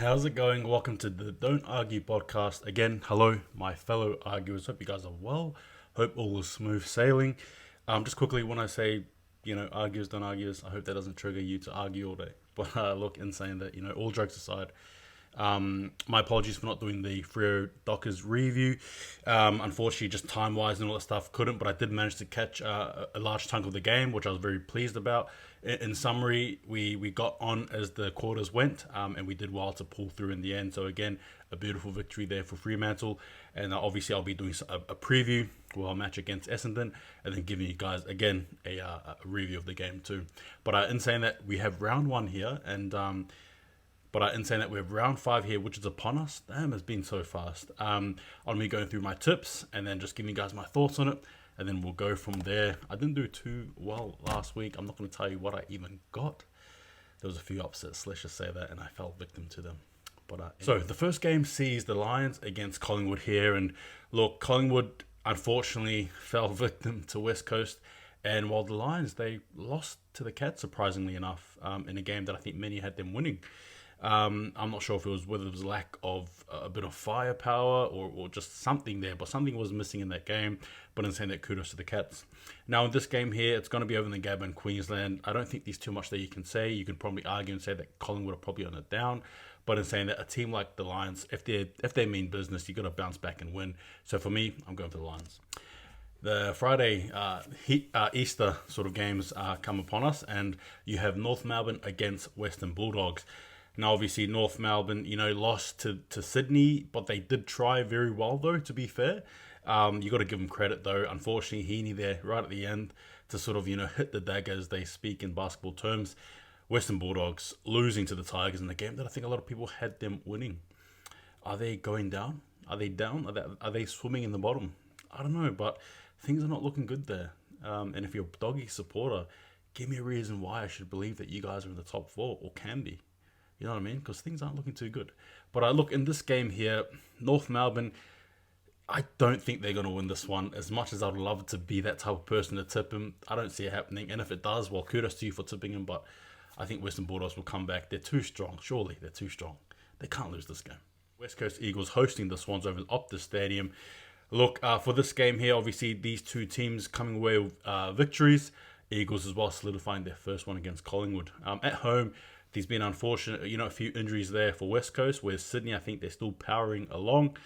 How's it going? Welcome to the Don't Argue podcast. Again, hello, my fellow arguers. Hope you guys are well. Hope all is smooth sailing. Just quickly, when I say, arguers, don't arguers, I hope that doesn't trigger you to argue all day. But look, in saying that, all jokes aside, my apologies for not doing the Freo Dockers review. Unfortunately, just time wise and all that stuff, couldn't. But I did manage to catch a large chunk of the game, which I was very pleased about. In summary, we got on as the quarters went, and we did well to pull through in the end. So again, a beautiful victory there for Fremantle. And obviously, I'll be doing a preview for our match against Essendon, and then giving you guys again a review of the game too. But in saying that, we have round one here, and but in saying that, we have round 5 here, which is upon us. Damn, it's been so fast. I'll be going through my tips and then just giving you guys my thoughts on it. And then we'll go from there. I didn't do too well last week. I'm not going to tell you what I even got. There was a few upsets, let's just say that, and I fell victim to them. But so the first game sees the Lions against Collingwood here. And look, Collingwood unfortunately fell victim to West Coast. And while the Lions, they lost to the Cats, surprisingly enough, in a game that I think many had them winning. I'm not sure if whether it was lack of a bit of firepower or just something there, but something was missing in that game. But in saying that, kudos to the Cats. Now in this game here, it's going to be over in the Gabba in Queensland. I don't think there's too much that you can say. You can probably argue and say that Collingwood are probably on a down. But in saying that, a team like the Lions, if they mean business, you got to bounce back and win. So for me, I'm going for the Lions. The Friday Easter sort of games come upon us, and you have North Melbourne against Western Bulldogs. Now, obviously, North Melbourne, lost to Sydney, but they did try very well, though, to be fair. You got to give them credit, though. Unfortunately, Heaney there right at the end to sort of, hit the dagger, as they speak in basketball terms. Western Bulldogs losing to the Tigers in the game that I think a lot of people had them winning. Are they going down? Are they down? Are they swimming in the bottom? I don't know, but things are not looking good there. And if you're a Doggy supporter, give me a reason why I should believe that you guys are in the top 4 or can be. You know what I mean? Because things aren't looking too good. But I look in this game here, North Melbourne, I don't think they're going to win this one. As much as I'd love to be that type of person to tip him, I don't see it happening. And if it does, well, kudos to you for tipping him. But I think Western Bulldogs will come back. They're too strong. Surely they're too strong. They can't lose this game. West Coast Eagles hosting the Swans over at Optus Stadium. Look, for this game here, obviously these two teams coming away with victories. Eagles as well solidifying their first one against Collingwood. At home, there's been unfortunate, a few injuries there for West Coast, whereas Sydney, I think they're still powering along.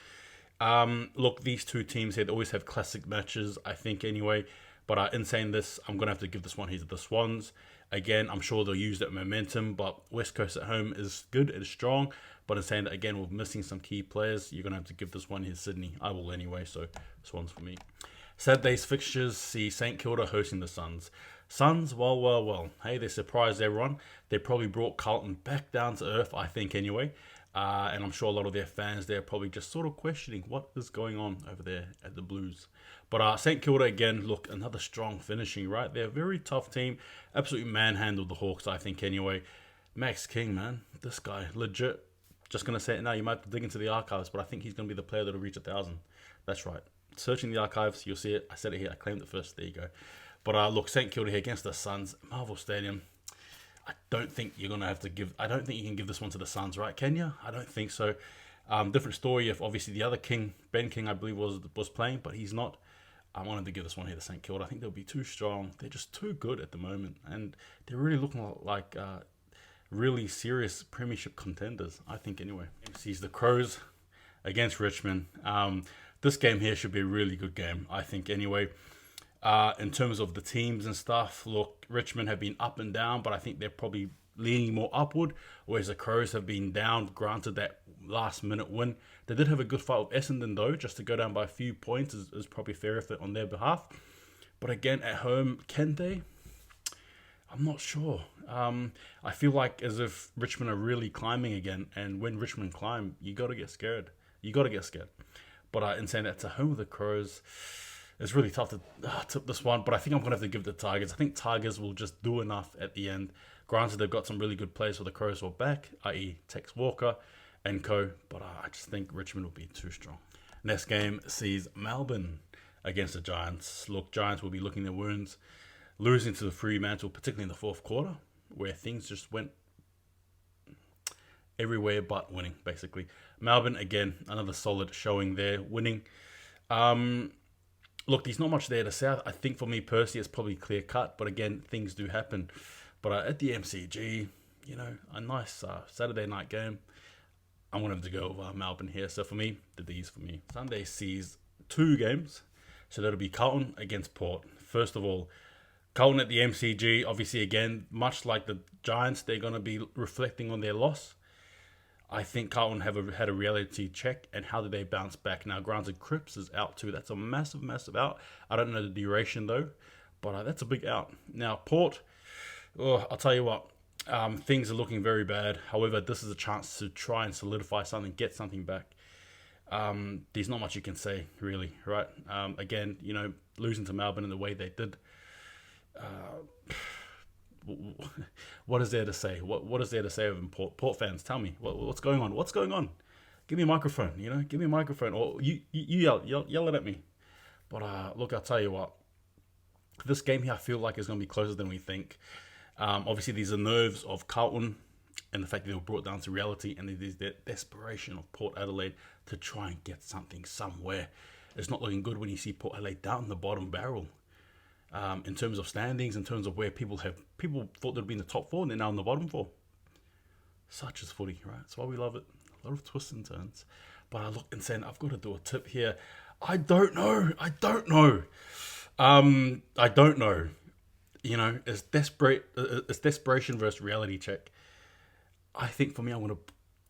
Look, these two teams here, they always have classic matches, I think, anyway. But in saying this, I'm going to have to give this one here to the Swans. Again, I'm sure they'll use that momentum, but West Coast at home is good, it's strong. But in saying that, again, we're missing some key players, you're going to have to give this one here to Sydney. I will anyway, so Swans for me. Saturday's fixtures see St Kilda hosting the Suns. Suns, well. Hey, they surprised everyone. They probably brought Carlton back down to earth, I think, anyway. And I'm sure a lot of their fans there are probably just sort of questioning what is going on over there at the Blues. But St Kilda, again, look, another strong finishing, right? They're a very tough team. Absolutely manhandled the Hawks, I think, anyway. Max King, man. This guy, legit. Just going to say it now. You might have to dig into the archives, but I think he's going to be the player that will reach 1,000. That's right. Searching the archives, you'll see it. I said it here. I claimed it first. There you go. But look, St Kilda here against the Suns. Marvel Stadium. I don't think you're going to have to give... I don't think you can give this one to the Suns, right? Can you? I don't think so. Different story if obviously the other King, Ben King, I believe, was playing, but he's not. I wanted to give this one here to St Kilda. I think they'll be too strong. They're just too good at the moment. And they're really looking like really serious premiership contenders, I think, anyway. Sees the Crows against Richmond. This game here should be a really good game, I think, anyway. In terms of the teams and stuff, look, Richmond have been up and down, but I think they're probably leaning more upward, whereas the Crows have been down, granted that last-minute win. They did have a good fight with Essendon, though, just to go down by a few points is probably fair effort on their behalf. But again, at home, can they? I'm not sure. I feel like as if Richmond are really climbing again, and when Richmond climb, you got to get scared. But in saying that, it's a home of the Crows. It's really tough to tip this one, but I think I'm going to have to give it to Tigers. I think Tigers will just do enough at the end. Granted, they've got some really good players for the Crows who are back, i.e. Tex Walker and co, but I just think Richmond will be too strong. Next game sees Melbourne against the Giants. Look, Giants will be licking their wounds, losing to the Fremantle, particularly in the fourth quarter, where things just went everywhere but winning, basically. Melbourne, again, another solid showing there, winning. Look, there's not much there to say. I think for me personally, it's probably clear cut, but again, things do happen. But at the MCG, a nice Saturday night game. I'm going to have to go over Melbourne here. So for me, the D's for me. Sunday sees 2 games. So that'll be Carlton against Port. First of all, Carlton at the MCG, obviously, again, much like the Giants, they're going to be reflecting on their loss. I think Carlton had a reality check, and how did they bounce back? Now, granted, Cripps is out too. That's a massive, massive out. I don't know the duration, though, but that's a big out. Now, Port, I'll tell you what, things are looking very bad. However, this is a chance to try and solidify something, get something back. There's not much you can say, really, right? Again, losing to Melbourne in the way they did. What is there to say? What is there to say of Port fans? Tell me what's going on. What's going on? Give me a microphone. Give me a microphone, or you yell it at me. But look, I'll tell you what. This game here, I feel like is going to be closer than we think. Obviously, these are nerves of Carlton, and the fact that they were brought down to reality, and there's that desperation of Port Adelaide to try and get something somewhere. It's not looking good when you see Port Adelaide down the bottom barrel. In terms of standings, in terms of where people thought they'd be in the top 4, and they're now in the bottom 4. Such is footy, right? That's why we love it. A lot of twists and turns. But I look and say, I've got to do a tip here. I don't know. It's desperation versus reality check. I think for me, I want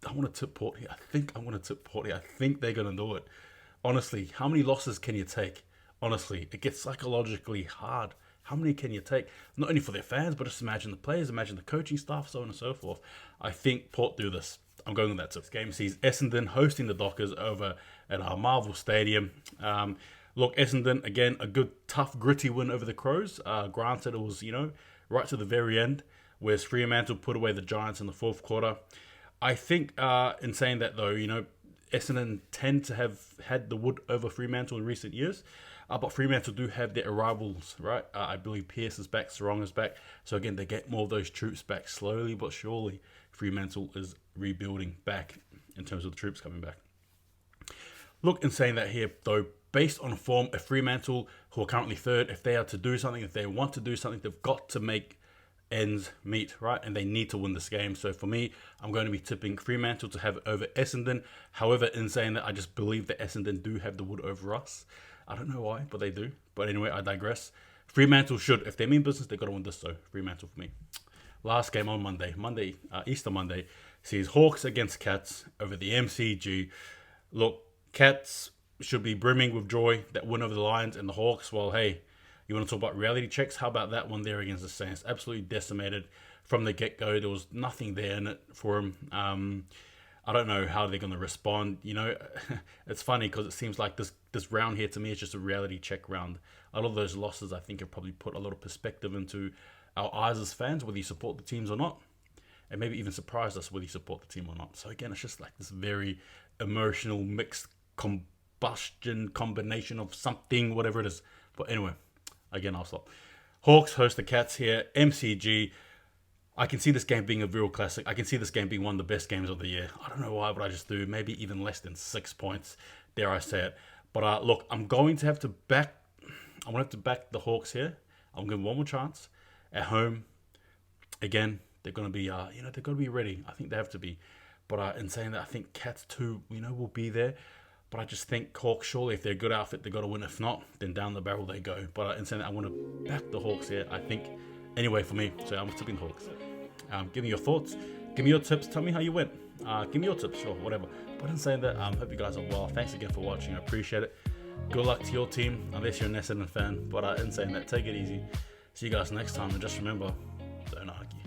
to tip Port here. I think they're going to do it. Honestly, how many losses can you take? Honestly, it gets psychologically hard. How many can you take? Not only for their fans, but just imagine the players, imagine the coaching staff, so on and so forth. I think Port do this. I'm going with that. So this game sees Essendon hosting the Dockers over at our Marvel Stadium. Look, Essendon, again, a good, tough, gritty win over the Crows. Granted, it was, right to the very end, whereas Fremantle put away the Giants in the 4th quarter. I think, in saying that, though, Essendon tend to have had the wood over Fremantle in recent years. But Fremantle do have their arrivals, right? I believe Pearce is back, Sarong is back. So again, they get more of those troops back slowly but surely. Fremantle is rebuilding back in terms of the troops coming back. Look, in saying that here, though, based on form, if Fremantle, who are currently 3rd, if they are to do something, if they want to do something, they've got to make ends meet, right? And they need to win this game. So for me, I'm going to be tipping Fremantle to have it over Essendon. However, in saying that, I just believe that Essendon do have the wood over us. I don't know why, but they do. But anyway, I digress. Fremantle should, if they mean business, they've got to win this, so Fremantle for me. Last game on Monday, Easter Monday, sees Hawks against Cats over the MCG. Look, Cats should be brimming with joy that win over the Lions, and the Hawks, well, hey, you want to talk about reality checks? How about that one there against the Saints? Absolutely decimated from the get-go. There was nothing there in it for them. I don't know how they're going to respond. It's funny because it seems like this round here to me is just a reality check round. A lot of those losses, I think, have probably put a lot of perspective into our eyes as fans, whether you support the teams or not, and maybe even surprised us whether you support the team or not. So again, it's just like this very emotional mixed combination of something, whatever it is. But anyway, again, I'll stop. Hawks host the Cats here, MCG. I can see this game being a real classic. I can see this game being one of the best games of the year. I don't know why, but I just do. Maybe even less than 6 points, dare I say it. But look, I'm going to have to back the Hawks here. I'm giving one more chance at home. Again, they're going to be, they've got to be ready. I think they have to be. But in saying that, I think Cats too, will be there. But I just think Hawks, surely, if they're a good outfit, they've got to win. If not, then down the barrel they go. But in saying that, I want to back the Hawks here. I think. Anyway, for me, so I'm tipping Hawks. Give me your thoughts. Give me your tips. Tell me how you went. Give me your tips, sure, whatever. But in saying that, hope you guys are well. Thanks again for watching. I appreciate it. Good luck to your team, unless you're an Essendon fan. But in saying that, take it easy. See you guys next time. And just remember, don't argue.